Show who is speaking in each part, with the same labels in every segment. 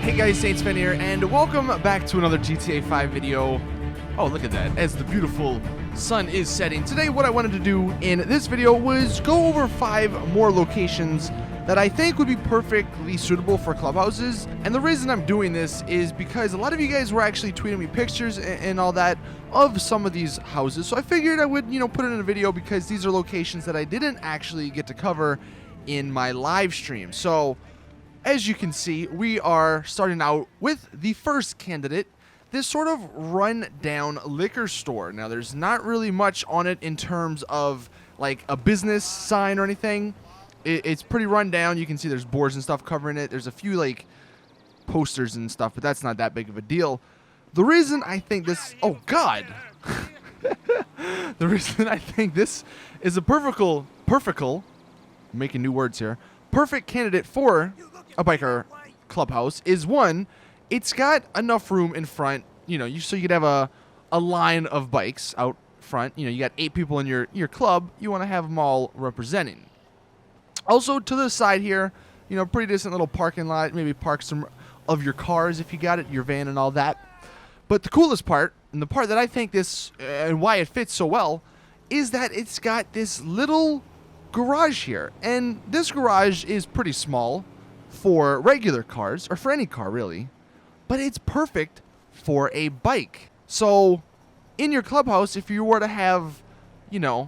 Speaker 1: Hey guys, Saintsfan here, and welcome back to another GTA 5 video. Oh, look at that, as the beautiful sun is setting. Today, what I wanted to do in this video was go over 5 more locations that I think would be perfectly suitable for clubhouses. And the reason I'm doing this is because a lot of you guys were actually tweeting me pictures and all that of some of these houses. So I figured I would, put it in a video because these are locations that I didn't actually get to cover in my live stream. So as you can see, we are starting out with the first candidate, this sort of run-down liquor store. Now, there's not really much on it in terms of, like, a business sign or anything. It's pretty run down. You can see there's boards and stuff covering it. There's a few, like, posters and stuff, but that's not that big of a deal. The reason I think this... Oh, God! The reason I think this is a perfect making new words here, perfect candidate for a biker clubhouse is, one, it's got enough room in front, so you could have a line of bikes out front. You got 8 people in your club. You want to have them all representing. Also, to the side here, pretty decent little parking lot. Maybe park some of your cars if you got it, your van and all that. But the coolest part, and the part that I think this, and why it fits so well, is that it's got this little garage here. And this garage is pretty small for regular cars, or for any car really, but it's perfect for a bike. So in your clubhouse, if you were to have,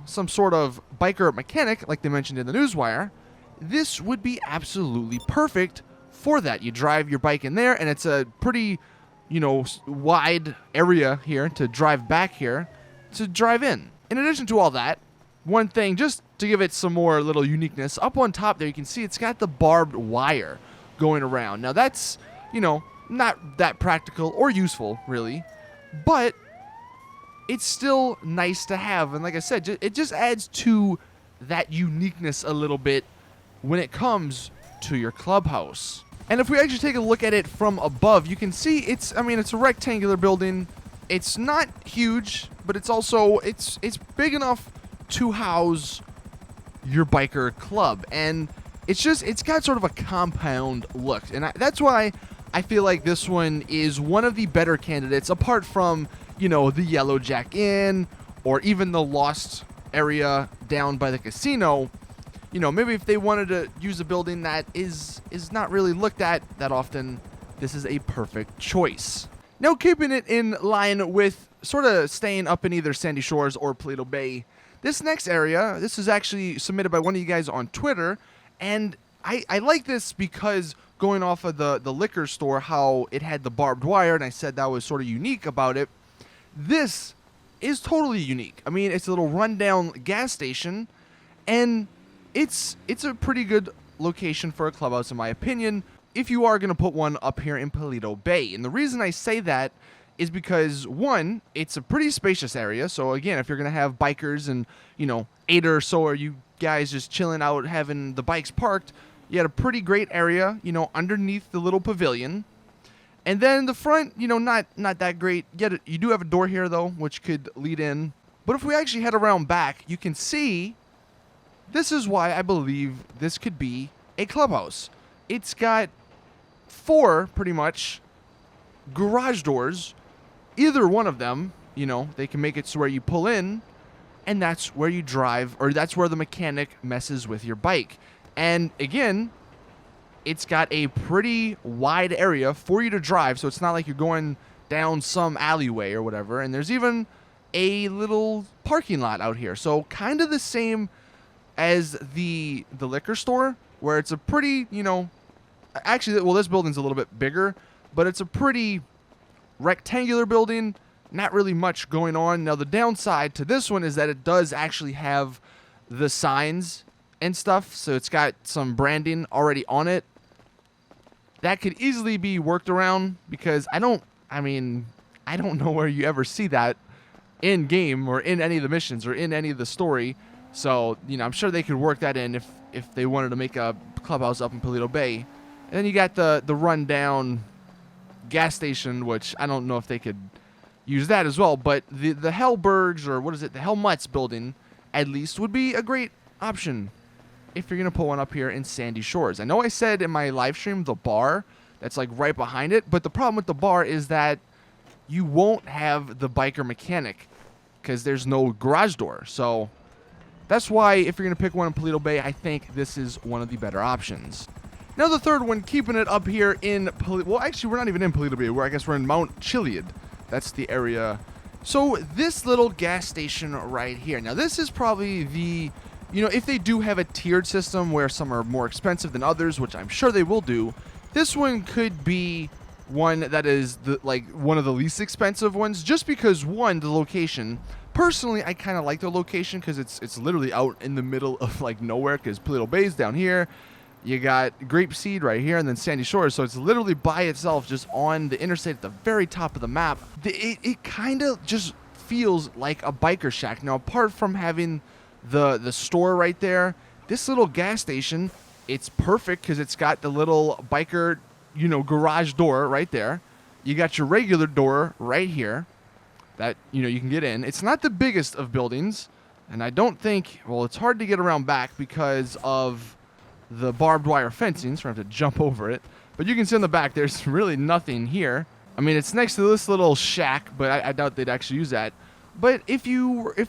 Speaker 1: some sort of biker mechanic, like they mentioned in the newswire, this would be absolutely perfect for that. You drive your bike in there, and it's a pretty, wide area here to drive back here to drive in. In addition to all that, one thing, just to give it some more little uniqueness, up on top there you can see it's got the barbed wire going around. Now that's, not that practical or useful really, but it's still nice to have. And like I said, it just adds to that uniqueness a little bit when it comes to your clubhouse. And if we actually take a look at it from above, you can see it's a rectangular building. It's not huge, but it's also it's big enough to house your biker club, and it's got sort of a compound look, and that's why I feel like this one is one of the better candidates, apart from the Yellow Jack Inn or even the Lost area down by the casino. Maybe if they wanted to use a building that is not really looked at that often, this is a perfect choice. Now, keeping it in line with sort of staying up in either Sandy Shores or Paleto Bay, this next area, this is actually submitted by one of you guys on Twitter, and I like this because going off of the liquor store, how it had the barbed wire, and I said that was sort of unique about it. This is totally unique. It's a little rundown gas station, and it's a pretty good location for a clubhouse in my opinion, if you are going to put one up here in Paleto Bay. And the reason I say that is because, one, it's a pretty spacious area. So again, if you're going to have bikers and, 8 or so are you guys just chilling out having the bikes parked, you had a pretty great area, underneath the little pavilion. And then the front, not that great. You do have a door here though, which could lead in. But if we actually head around back, you can see this is why I believe this could be a clubhouse. It's got 4 pretty much garage doors. Either one of them, they can make it so where you pull in, and that's where you drive, or that's where the mechanic messes with your bike. And again, it's got a pretty wide area for you to drive, so it's not like you're going down some alleyway or whatever. And there's even a little parking lot out here. So kind of the same as the liquor store, where it's a pretty, actually, well, this building's a little bit bigger, but it's a pretty rectangular building, not really much going on. Now, the downside to this one is that it does actually have the signs and stuff, so it's got some branding already on it. That could easily be worked around, because I don't know where you ever see that in game or in any of the missions or in any of the story. So, I'm sure they could work that in if they wanted to make a clubhouse up in Paleto Bay. And then you got the rundown gas station, which I don't know if they could use that as well. But the Hellbergs, or what is it, the Hellmutts building, at least, would be a great option if you're going to put one up here in Sandy Shores. I know I said in my live stream the bar that's like right behind it. But the problem with the bar is that you won't have the biker mechanic because there's no garage door. So that's why if you're going to pick one in Paleto Bay, I think this is one of the better options. Now the third one, keeping it up here in well, actually, we're not even in Paleto Bay. I guess we're in Mount Chiliad. That's the area. So this little gas station right here. Now this is probably the, if they do have a tiered system where some are more expensive than others, which I'm sure they will do, this one could be one that is one of the least expensive ones, just because one, the location. Personally, I kind of like the location because it's literally out in the middle of like nowhere, because Paleto Bay's down here. You got Grapeseed right here, and then Sandy Shores, so it's literally by itself, just on the interstate at the very top of the map. It kind of just feels like a biker shack. Now, apart from having the store right there, this little gas station, it's perfect because it's got the little biker, garage door right there. You got your regular door right here that, you can get in. It's not the biggest of buildings, and I don't think, well, it's hard to get around back because of the barbed wire fencing, so I have to jump over it. But you can see in the back, there's really nothing here. I mean, it's next to this little shack, but I doubt they'd actually use that. But if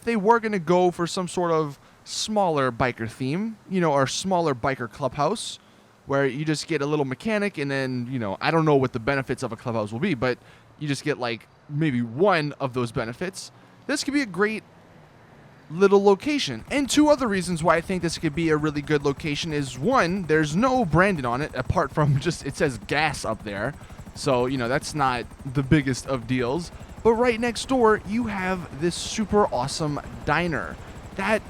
Speaker 1: they were going to go for some sort of smaller biker theme, or smaller biker clubhouse, where you just get a little mechanic, and then, I don't know what the benefits of a clubhouse will be, but you just get like maybe one of those benefits. This could be a great little location. And two other reasons why I think this could be a really good location is, one, there's no branding on it apart from just it says gas up there, so that's not the biggest of deals. But right next door you have this super awesome diner that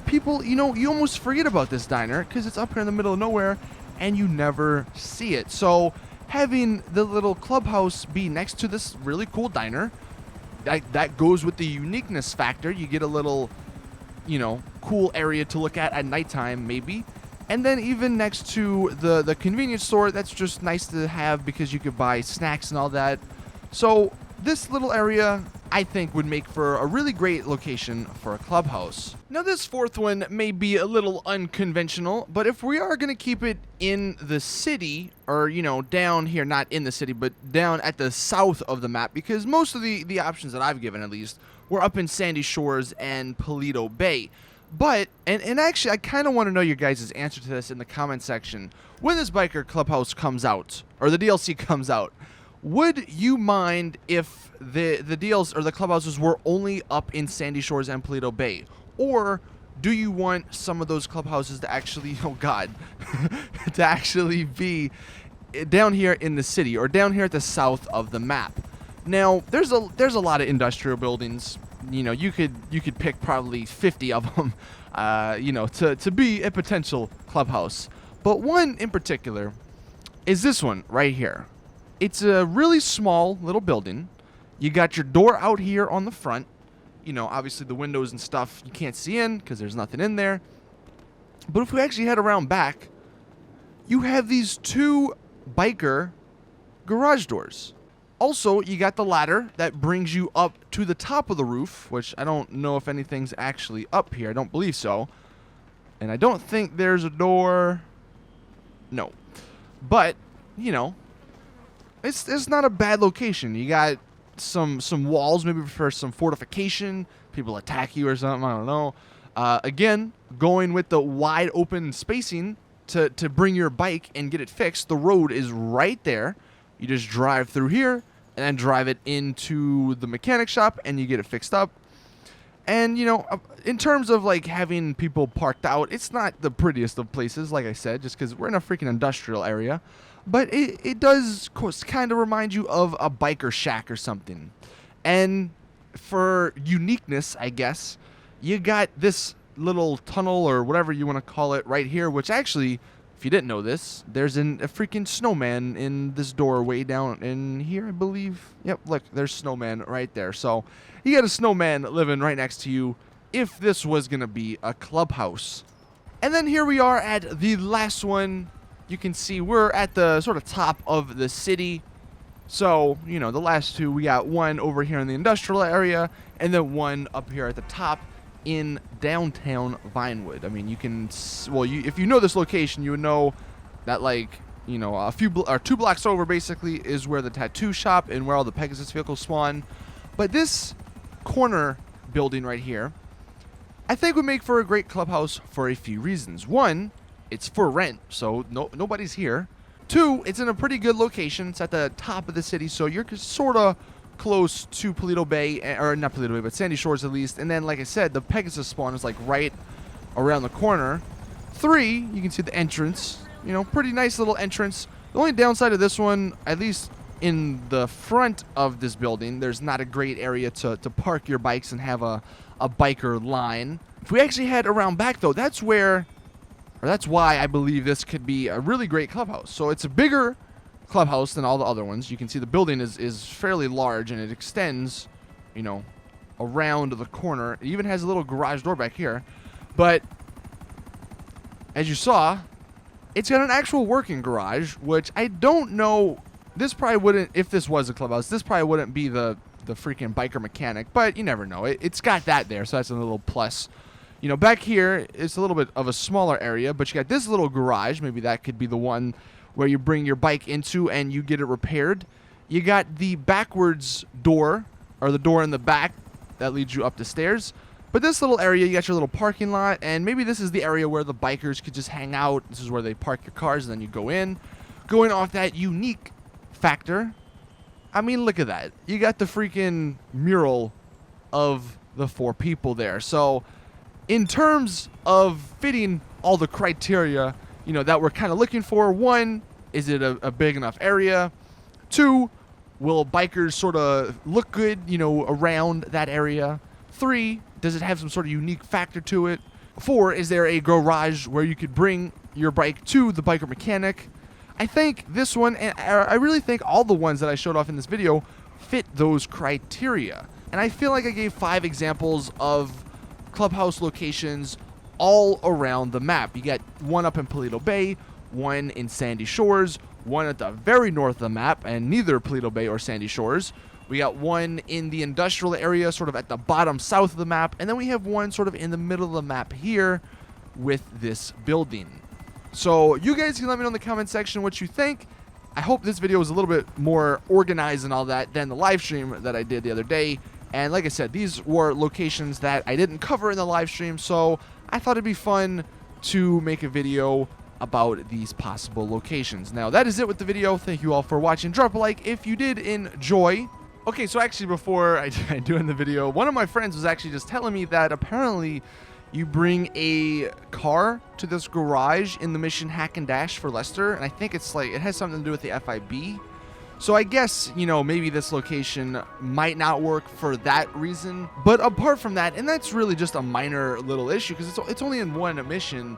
Speaker 1: people, you almost forget about this diner because it's up here in the middle of nowhere and you never see it. So having the little clubhouse be next to this really cool diner, that goes with the uniqueness factor. You get a little cool area to look at nighttime, maybe. And then even next to the convenience store, that's just nice to have because you could buy snacks and all that. So this little area, I think, would make for a really great location for a clubhouse. Now this fourth one may be a little unconventional, but if we are going to keep it in the city, or, down here, not in the city, but down at the south of the map, because most of the options that I've given, at least, were up in Sandy Shores and Paleto Bay. But, and actually, I kind of want to know your guys' answer to this in the comment section. When this biker clubhouse comes out, or the DLC comes out, would you mind if the deals or the clubhouses were only up in Sandy Shores and Paleto Bay? Or do you want some of those clubhouses to actually, oh God, to actually be down here in the city, or down here at the south of the map? Now, there's a lot of industrial buildings. You could pick probably 50 of them, to be a potential clubhouse. But one in particular is this one right here. It's a really small little building. You got your door out here on the front. Obviously the windows and stuff you can't see in because there's nothing in there. But if we actually head around back, you have these two biker garage doors. Also, you got the ladder that brings you up to the top of the roof, which I don't know if anything's actually up here. I don't believe so. And I don't think there's a door. No. But, it's not a bad location. You got some walls, maybe for some fortification. People attack you or something, I don't know. Again, going with the wide open spacing to bring your bike and get it fixed. The road is right there. You just drive through here and then drive it into the mechanic shop and you get it fixed up. And, in terms of like having people parked out, it's not the prettiest of places, like I said, just because we're in a freaking industrial area. But it does kind of remind you of a biker shack or something. And for uniqueness, I guess, you got this little tunnel or whatever you want to call it right here, which actually, if you didn't know this, there's a freaking snowman in this doorway down in here, I believe. Yep, look, there's snowman right there. So you got a snowman living right next to you if this was going to be a clubhouse. And then here we are at the last one. You can see we're at the sort of top of the city. So, the last two, we got one over here in the industrial area and then one up here at the top in downtown Vinewood. I mean, you can, if you know this location, you would know that, like, you know, a few or 2 blocks over basically is where the tattoo shop and where all the Pegasus vehicles spawn. But this corner building right here, I think would make for a great clubhouse for a few reasons. One, it's for rent, so nobody's here. Two, it's in a pretty good location. It's at the top of the city, so you're sort of close to Paleto Bay, or not Paleto Bay, but Sandy Shores at least. And then, like I said, the Pegasus spawn is like right around the corner. Three, you can see the entrance. You know, pretty nice little entrance. The only downside of this one, at least in the front of this building, there's not a great area to park your bikes and have a biker line. If we actually head around back, though, that's why I believe this could be a really great clubhouse. So it's a bigger clubhouse than all the other ones. You can see the building is fairly large, and it extends, you know, around the corner. It even has a little garage door back here. But as you saw, it's got an actual working garage, which I don't know. This probably wouldn't, if this was a clubhouse, this probably wouldn't be the freaking biker mechanic, but you never know. It's got that there, so that's a little plus. You know, back here, it's a little bit of a smaller area, but you got this little garage. Maybe that could be the one where you bring your bike into and you get it repaired. You got the backwards door, or the door in the back that leads you up the stairs. But this little area, you got your little parking lot, and maybe this is the area where the bikers could just hang out. This is where they park your cars, and then you go in. Going off that unique factor, I mean, look at that. You got the freaking mural of the 4 people there. So in terms of fitting all the criteria, you know, that we're kind of looking for, one, is it a big enough area? Two, will bikers sort of look good, you know, around that area? Three, does it have some sort of unique factor to it? 4, is there a garage where you could bring your bike to the biker mechanic? I think this one, and I really think all the ones that I showed off in this video fit those criteria. And I feel like I gave 5 examples of clubhouse locations all around the map. You got one up in Paleto Bay, one in Sandy Shores, one at the very north of the map, and neither Paleto Bay or Sandy Shores. We got one in the industrial area, sort of at the bottom south of the map, and then we have one sort of in the middle of the map here with this building. So you guys can let me know in the comment section what you think. I hope this video was a little bit more organized and all that than the live stream that I did the other day. And like I said, these were locations that I didn't cover in the live stream, so I thought it'd be fun to make a video about these possible locations. Now, that is it with the video. Thank you all for watching. Drop a like if you did enjoy. Okay, so actually before I do end the video, one of my friends was actually just telling me that apparently you bring a car to this garage in the mission Hack and Dash for Lester, and I think it's like, it has something to do with the FIB. So I guess, you know, maybe this location might not work for that reason. But apart from that, and that's really just a minor little issue because it's only in one mission,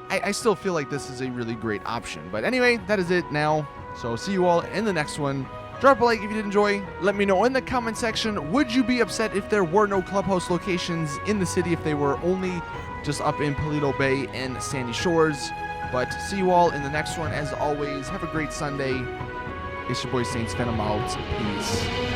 Speaker 1: I still feel like this is a really great option. But anyway, that is it now. So see you all in the next one. Drop a like if you did enjoy. Let me know in the comment section, would you be upset if there were no clubhouse locations in the city, if they were only just up in Paleto Bay and Sandy Shores? But see you all in the next one. As always, have a great Sunday. It's your boy Saintsfan. I'm out. Peace.